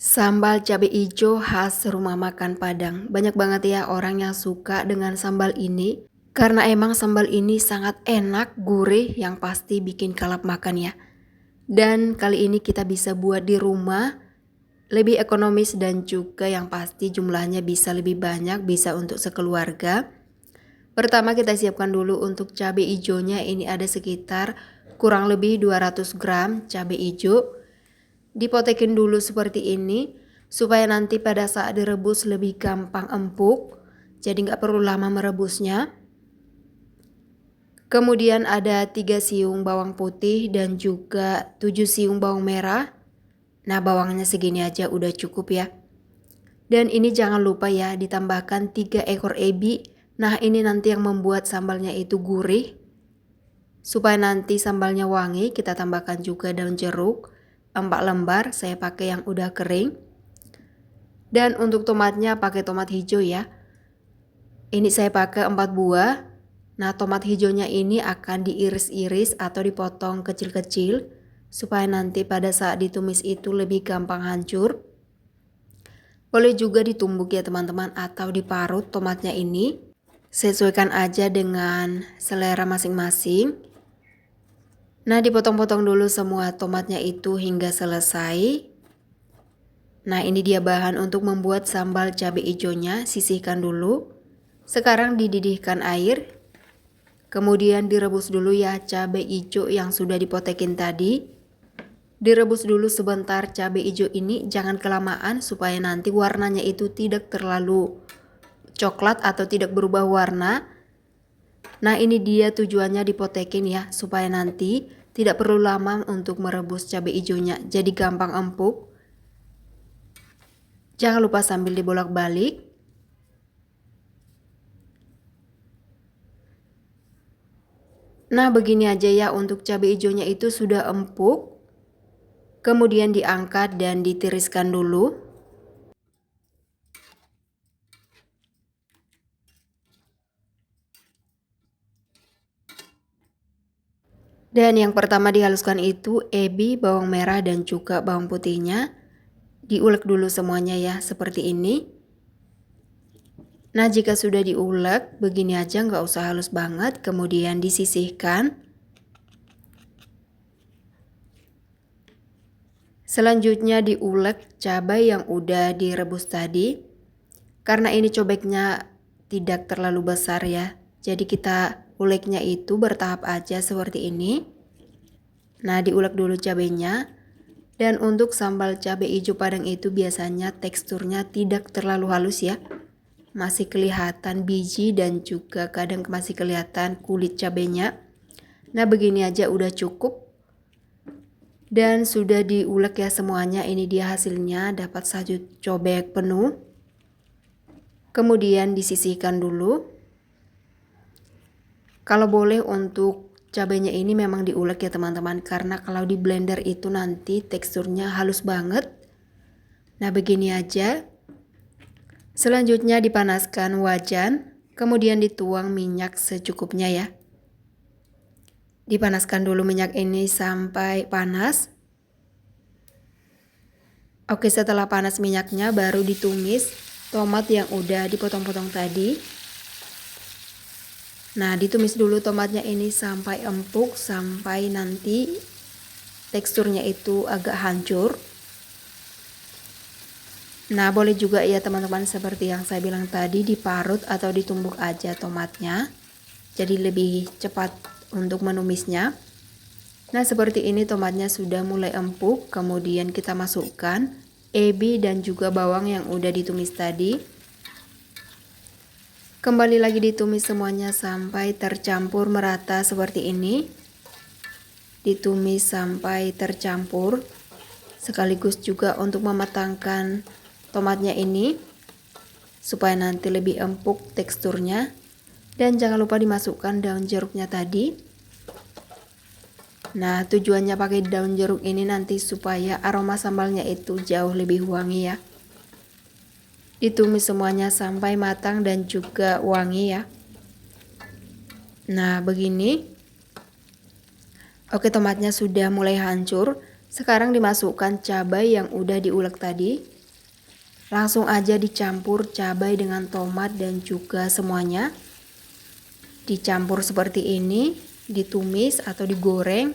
Sambal cabai hijau khas rumah makan Padang. Banyak banget ya orang yang suka dengan sambal ini. Karena emang sambal ini sangat enak, gurih, yang pasti bikin kalap makan ya. Dan kali ini kita bisa buat di rumah, lebih ekonomis dan juga yang pasti jumlahnya bisa lebih banyak, bisa untuk sekeluarga. Pertama kita siapkan dulu untuk cabai hijaunya, ini ada sekitar kurang lebih 200 gram cabai hijau. Dipotekin dulu seperti ini supaya nanti pada saat direbus lebih gampang empuk, jadi nggak perlu lama merebusnya. Kemudian ada 3 siung bawang putih dan juga 7 siung bawang merah. Nah, bawangnya segini aja udah cukup ya. Dan ini jangan lupa ya ditambahkan 3 ekor ebi. Nah, ini nanti yang membuat sambalnya itu gurih. Supaya nanti sambalnya wangi, kita tambahkan juga daun jeruk 4 lembar, saya pakai yang udah kering. Dan untuk tomatnya pakai tomat hijau ya. Ini saya pakai 4 buah. Nah, tomat hijaunya ini akan diiris-iris atau dipotong kecil-kecil supaya nanti pada saat ditumis itu lebih gampang hancur. Boleh juga ditumbuk ya teman-teman atau diparut tomatnya ini. Sesuaikan aja dengan selera masing-masing. Nah, dipotong-potong dulu semua tomatnya itu hingga selesai. Nah, ini dia bahan untuk membuat sambal cabai hijaunya, sisihkan dulu. Sekarang dididihkan air. Kemudian direbus dulu ya cabai hijau yang sudah dipotekin tadi. Direbus dulu sebentar cabai hijau ini, jangan kelamaan supaya nanti warnanya itu tidak terlalu coklat atau tidak berubah warna. Nah, ini dia tujuannya dipotekin ya, supaya nanti tidak perlu lama untuk merebus cabai hijaunya, jadi gampang empuk. Jangan lupa sambil dibolak-balik. Nah, begini aja ya untuk cabai hijaunya itu sudah empuk. Kemudian diangkat dan ditiriskan dulu. Dan yang pertama dihaluskan itu ebi, bawang merah dan juga bawang putihnya. Diulek dulu semuanya ya, seperti ini. Nah, jika sudah diulek, begini aja, nggak usah halus banget. Kemudian disisihkan. Selanjutnya diulek cabai yang udah direbus tadi. Karena ini cobeknya tidak terlalu besar ya, jadi kita uleknya itu bertahap aja seperti ini. Nah, diulek dulu cabenya. Dan untuk sambal cabai hijau Padang itu biasanya teksturnya tidak terlalu halus ya. Masih kelihatan biji dan juga kadang masih kelihatan kulit cabenya. Nah, begini aja udah cukup. Dan sudah diulek ya semuanya. Ini dia hasilnya, dapat 1 cobek penuh. Kemudian disisihkan dulu. Kalau boleh untuk cabenya ini memang diulek ya teman-teman, karena kalau di blender itu nanti teksturnya halus banget. Nah, begini aja. Selanjutnya dipanaskan wajan, kemudian dituang minyak secukupnya ya. Dipanaskan dulu minyak ini sampai panas. Oke, setelah panas minyaknya baru ditumis tomat yang udah dipotong-potong tadi. Nah, ditumis dulu tomatnya ini sampai empuk, sampai nanti teksturnya itu agak hancur. Nah, boleh juga ya teman-teman seperti yang saya bilang tadi, diparut atau ditumbuk aja tomatnya. Jadi lebih cepat untuk menumisnya. Nah, seperti ini tomatnya sudah mulai empuk. Kemudian kita masukkan ebi dan juga bawang yang udah ditumis tadi. Kembali lagi ditumis semuanya sampai tercampur merata seperti ini. Ditumis sampai tercampur. Sekaligus juga untuk mematangkan tomatnya ini supaya nanti lebih empuk teksturnya. Dan jangan lupa dimasukkan daun jeruknya tadi. Nah, tujuannya pakai daun jeruk ini nanti supaya aroma sambalnya itu jauh lebih wangi ya. Ditumis semuanya sampai matang dan juga wangi ya. Nah, begini. Oke, tomatnya sudah mulai hancur. Sekarang dimasukkan cabai yang udah diulek tadi. Langsung aja dicampur cabai dengan tomat dan juga semuanya. Dicampur seperti ini, ditumis atau digoreng.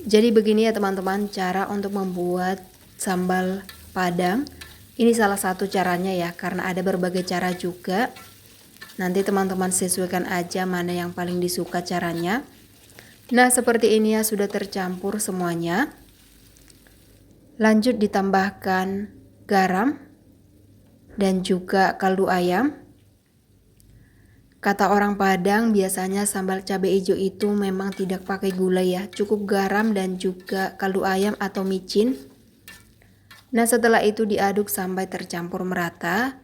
Jadi begini ya teman-teman cara untuk membuat sambal Padang. Ini salah satu caranya ya, karena ada berbagai cara juga. Nanti teman-teman sesuaikan aja mana yang paling disuka caranya. Nah seperti ini ya, sudah tercampur semuanya. Lanjut ditambahkan garam dan juga kaldu ayam. Kata orang Padang biasanya sambal cabai hijau itu memang tidak pakai gula ya, cukup garam dan juga kaldu ayam atau micin. Nah setelah itu diaduk sampai tercampur merata.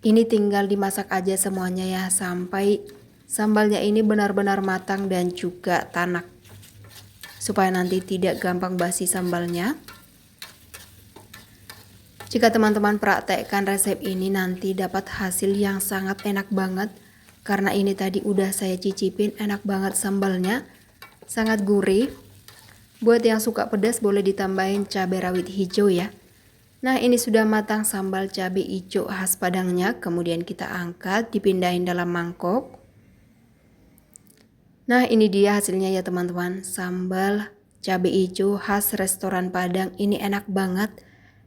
Ini tinggal dimasak aja semuanya ya, sampai sambalnya ini benar-benar matang dan juga tanak, supaya nanti tidak gampang basi sambalnya. Jika teman-teman praktekkan resep ini nanti dapat hasil yang sangat enak banget. Karena ini tadi udah saya cicipin, enak banget sambalnya, sangat gurih. Buat yang suka pedas boleh ditambahin cabai rawit hijau ya. Nah ini sudah matang sambal cabai hijau khas Padangnya. Kemudian kita angkat, dipindahin dalam mangkok. Nah ini dia hasilnya ya teman-teman. Sambal cabai hijau khas restoran Padang. Ini enak banget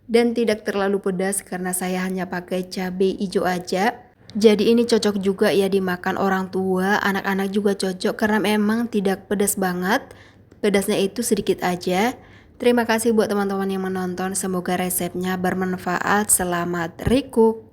dan tidak terlalu pedas karena saya hanya pakai cabai hijau aja. Jadi ini cocok juga ya dimakan orang tua, anak-anak juga cocok karena memang tidak pedas banget. Pedasnya itu sedikit aja. Terima kasih buat teman-teman yang menonton. Semoga resepnya bermanfaat. Selamat recook.